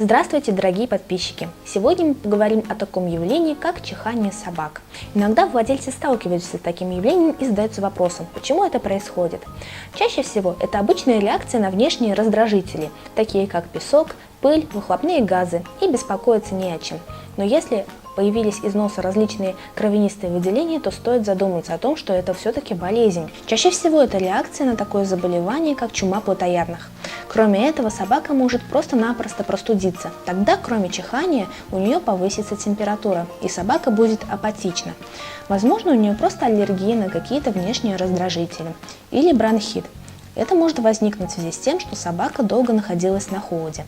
Здравствуйте, дорогие подписчики! Сегодня мы поговорим о таком явлении, как чихание собак. Иногда владельцы сталкиваются с таким явлением и задаются вопросом, почему это происходит. Чаще всего это обычная реакция на внешние раздражители, такие как песок, пыль, выхлопные газы, и беспокоиться не о чем. Но если появились из носа различные кровянистые выделения, то стоит задуматься о том, что это все-таки болезнь. Чаще всего это реакция на такое заболевание, как чума плотоядных. Кроме этого, собака может просто-напросто простудиться. Тогда, кроме чихания, у нее повысится температура, и собака будет апатична. Возможно, у нее просто аллергия на какие-то внешние раздражители или бронхит. Это может возникнуть в связи с тем, что собака долго находилась на холоде.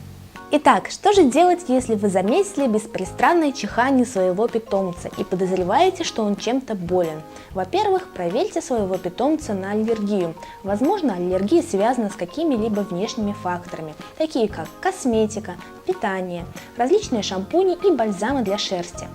Итак, что же делать, если вы заметили беспрестанное чихание своего питомца и подозреваете, что он чем-то болен? Во-первых, проверьте своего питомца на аллергию. Возможно, аллергия связана с какими-либо внешними факторами, такие как косметика, питание, различные шампуни и бальзамы для шерсти.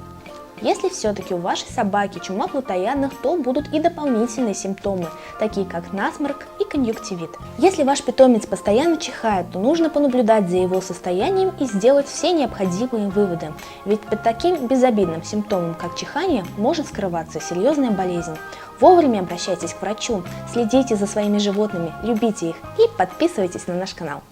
Если все-таки у вашей собаки чума плотоядных, то будут и дополнительные симптомы, такие как насморк и конъюнктивит. Если ваш питомец постоянно чихает, то нужно понаблюдать за его состоянием и сделать все необходимые выводы. Ведь под таким безобидным симптомом, как чихание, может скрываться серьезная болезнь. Вовремя обращайтесь к врачу, следите за своими животными, любите их и подписывайтесь на наш канал.